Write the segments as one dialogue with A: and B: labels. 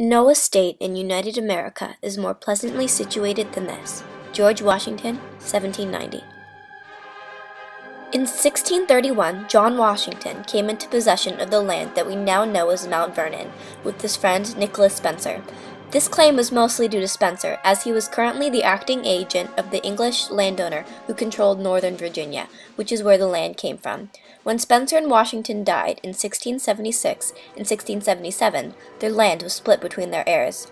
A: No estate in United America is more pleasantly situated than this. George Washington, 1790. In 1631, John Washington came into possession of the land that we now know as Mount Vernon with his friend Nicholas Spencer. This claim was mostly due to Spencer, as he was currently the acting agent of the English landowner who controlled northern Virginia, which is where the land came from. When Spencer and Washington died in 1676 and 1677, their land was split between their heirs.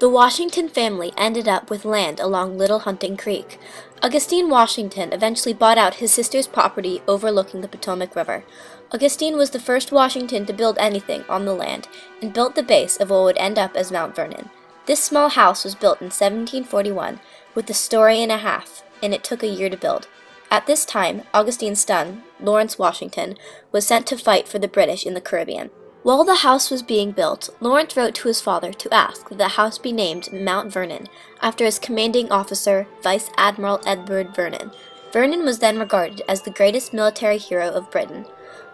A: The Washington family ended up with land along Little Hunting Creek. Augustine Washington eventually bought out his sister's property overlooking the Potomac River. Augustine was the first Washington to build anything on the land and built the base of what would end up as Mount Vernon. This small house was built in 1741 with a story and a half, and it took a year to build. At this time, Augustine's son, Lawrence Washington, was sent to fight for the British in the Caribbean. While the house was being built, Lawrence wrote to his father to ask that the house be named Mount Vernon, after his commanding officer, Vice Admiral Edward Vernon. Vernon was then regarded as the greatest military hero of Britain.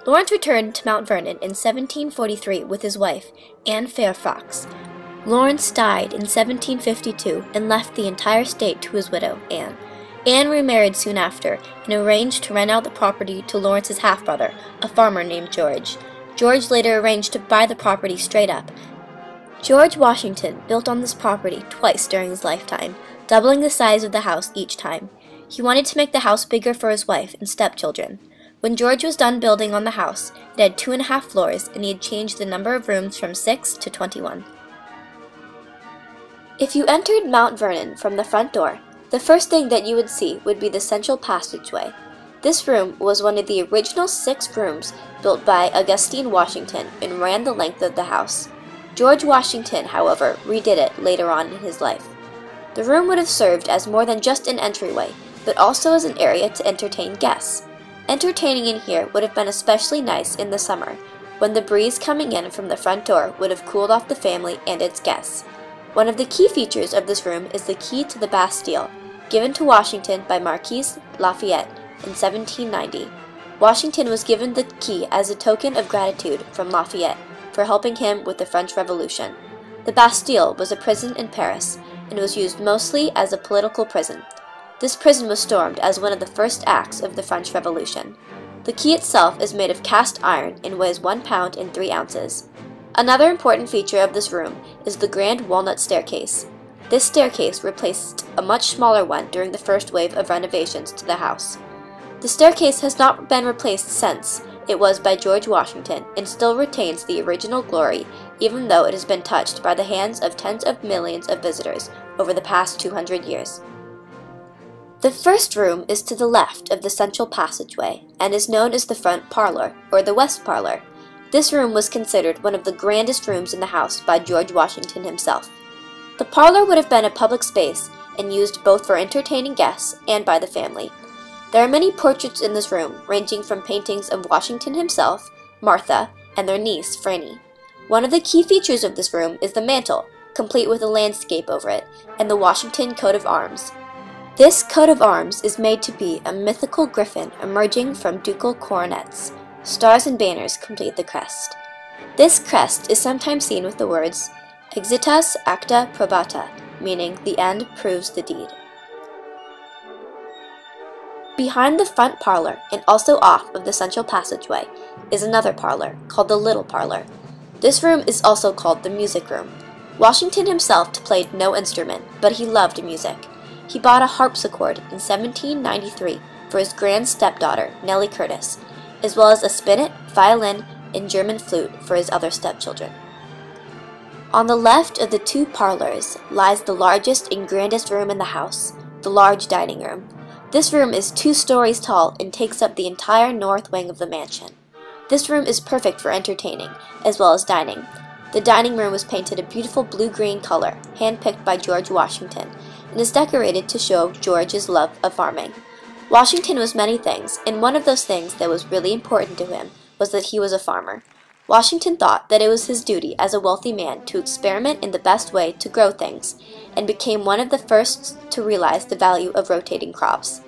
A: Lawrence returned to Mount Vernon in 1743 with his wife, Anne Fairfax. Lawrence died in 1752 and left the entire state to his widow, Anne. Anne remarried soon after and arranged to rent out the property to Lawrence's half-brother, a farmer named George. George later arranged to buy the property straight up. George Washington built on this property twice during his lifetime, doubling the size of the house each time. He wanted to make the house bigger for his wife and stepchildren. When George was done building on the house, it had 2.5 floors, and he had changed the number of rooms from 6 to 21. If you entered Mount Vernon from the front door, the first thing that you would see would be the central passageway. This room was one of the original 6 rooms built by Augustine Washington and ran the length of the house. George Washington, however, redid it later on in his life. The room would have served as more than just an entryway, but also as an area to entertain guests. Entertaining in here would have been especially nice in the summer, when the breeze coming in from the front door would have cooled off the family and its guests. One of the key features of this room is the key to the Bastille, given to Washington by Marquis Lafayette in 1790. Washington was given the key as a token of gratitude from Lafayette for helping him with the French Revolution. The Bastille was a prison in Paris and was used mostly as a political prison. This prison was stormed as one of the first acts of the French Revolution. The key itself is made of cast iron and weighs 1 pound and 3 ounces. Another important feature of this room is the grand walnut staircase. This staircase replaced a much smaller one during the first wave of renovations to the house. The staircase has not been replaced since it was by George Washington and still retains the original glory, even though it has been touched by the hands of tens of millions of visitors over the past 200 years. The first room is to the left of the central passageway and is known as the front parlor, or the west parlor. This room was considered one of the grandest rooms in the house by George Washington himself. The parlor would have been a public space and used both for entertaining guests and by the family. There are many portraits in this room, ranging from paintings of Washington himself, Martha, and their niece, Franny. One of the key features of this room is the mantel, complete with a landscape over it, and the Washington coat of arms. This coat of arms is made to be a mythical griffin emerging from ducal coronets. Stars and banners complete the crest. This crest is sometimes seen with the words, Exitas acta probata, meaning the end proves the deed. Behind the front parlor, and also off of the central passageway, is another parlor, called the Little Parlor. This room is also called the Music Room. Washington himself played no instrument, but he loved music. He bought a harpsichord in 1793 for his grand stepdaughter, Nellie Curtis, as well as a spinet, violin, and German flute for his other stepchildren. On the left of the 2 parlors lies the largest and grandest room in the house, the large dining room. This room is 2 stories tall and takes up the entire north wing of the mansion. This room is perfect for entertaining, as well as dining. The dining room was painted a beautiful blue-green color, hand-picked by George Washington, and is decorated to show George's love of farming. Washington was many things, and one of those things that was really important to him was that he was a farmer. Washington thought that it was his duty as a wealthy man to experiment in the best way to grow things, and became one of the first to realize the value of rotating crops.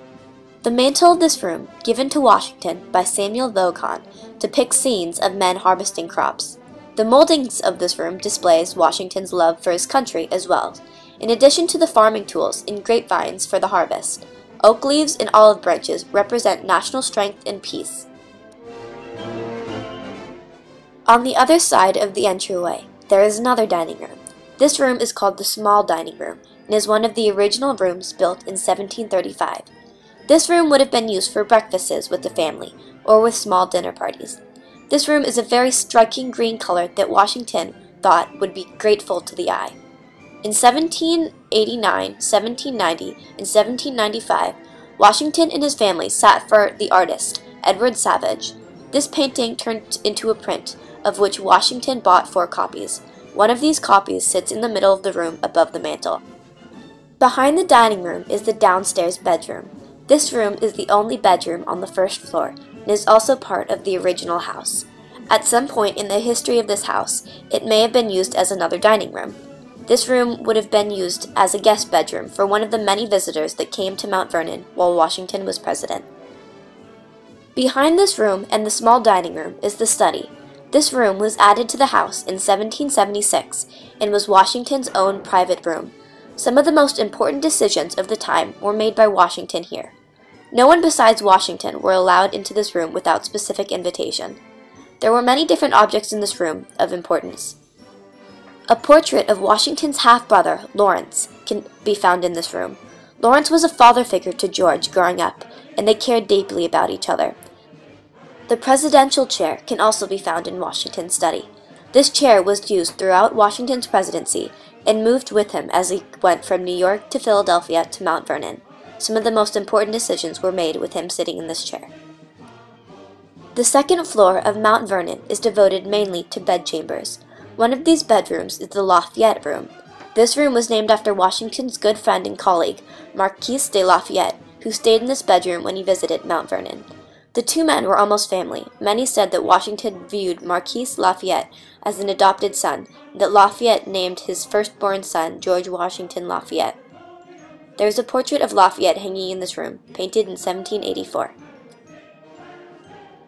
A: The mantle of this room, given to Washington by Samuel Vaughan, depicts scenes of men harvesting crops. The moldings of this room displays Washington's love for his country as well, in addition to the farming tools and grapevines for the harvest. Oak leaves and olive branches represent national strength and peace. On the other side of the entryway, there is another dining room. This room is called the small dining room and is one of the original rooms built in 1735. This room would have been used for breakfasts with the family or with small dinner parties. This room is a very striking green color that Washington thought would be grateful to the eye. In 1789, 1790, and 1795, Washington and his family sat for the artist, Edward Savage. This painting turned into a print, of which Washington bought 4 copies. One of these copies sits in the middle of the room above the mantel. Behind the dining room is the downstairs bedroom. This room is the only bedroom on the first floor and is also part of the original house. At some point in the history of this house, it may have been used as another dining room. This room would have been used as a guest bedroom for one of the many visitors that came to Mount Vernon while Washington was president. Behind this room and the small dining room is the study. This room was added to the house in 1776 and was Washington's own private room. Some of the most important decisions of the time were made by Washington here. No one besides Washington were allowed into this room without specific invitation. There were many different objects in this room of importance. A portrait of Washington's half-brother, Lawrence, can be found in this room. Lawrence was a father figure to George growing up, and they cared deeply about each other. The presidential chair can also be found in Washington's study. This chair was used throughout Washington's presidency and moved with him as he went from New York to Philadelphia to Mount Vernon. Some of the most important decisions were made with him sitting in this chair. The second floor of Mount Vernon is devoted mainly to bedchambers. One of these bedrooms is the Lafayette Room. This room was named after Washington's good friend and colleague, Marquis de Lafayette, who stayed in this bedroom when he visited Mount Vernon. The two men were almost family. Many said that Washington viewed Marquis Lafayette as an adopted son, and that Lafayette named his firstborn son George Washington Lafayette. There is a portrait of Lafayette hanging in this room, painted in 1784.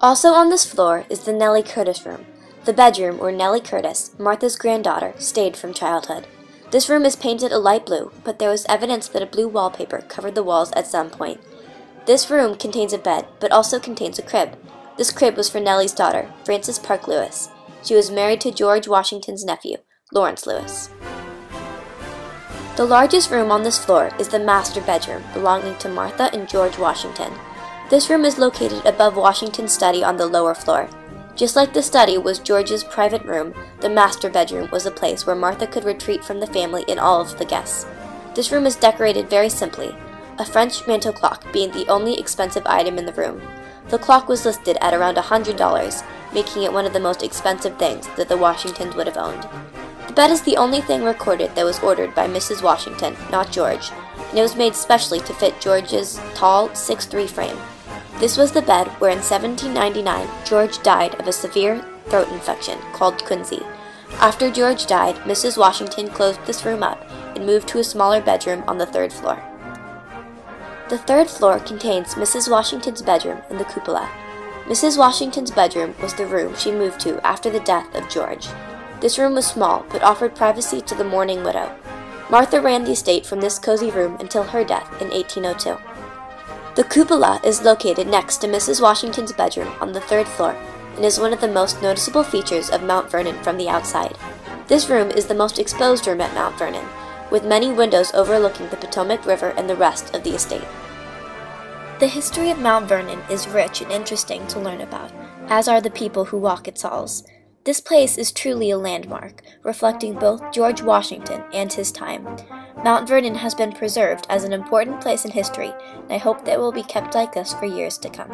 A: Also on this floor is the Nellie Curtis Room, the bedroom where Nellie Curtis, Martha's granddaughter, stayed from childhood. This room is painted a light blue, but there was evidence that a blue wallpaper covered the walls at some point. This room contains a bed, but also contains a crib. This crib was for Nellie's daughter, Frances Park Lewis. She was married to George Washington's nephew, Lawrence Lewis. The largest room on this floor is the master bedroom, belonging to Martha and George Washington. This room is located above Washington's study on the lower floor. Just like the study was George's private room, the master bedroom was a place where Martha could retreat from the family and all of the guests. This room is decorated very simply, a French mantel clock being the only expensive item in the room. The clock was listed at around $100, making it one of the most expensive things that the Washingtons would have owned. The bed is the only thing recorded that was ordered by Mrs. Washington, not George, and it was made specially to fit George's tall 6'3" frame. This was the bed where in 1799 George died of a severe throat infection called quinsy. After George died, Mrs. Washington closed this room up and moved to a smaller bedroom on the 3rd floor. The 3rd floor contains Mrs. Washington's bedroom and the cupola. Mrs. Washington's bedroom was the room she moved to after the death of George. This room was small, but offered privacy to the mourning widow. Martha ran the estate from this cozy room until her death in 1802. The cupola is located next to Mrs. Washington's bedroom on the 3rd floor and is one of the most noticeable features of Mount Vernon from the outside. This room is the most exposed room at Mount Vernon, with many windows overlooking the Potomac River and the rest of the estate. The history of Mount Vernon is rich and interesting to learn about, as are the people who walk its halls. This place is truly a landmark, reflecting both George Washington and his time. Mount Vernon has been preserved as an important place in history, and I hope that it will be kept like this for years to come.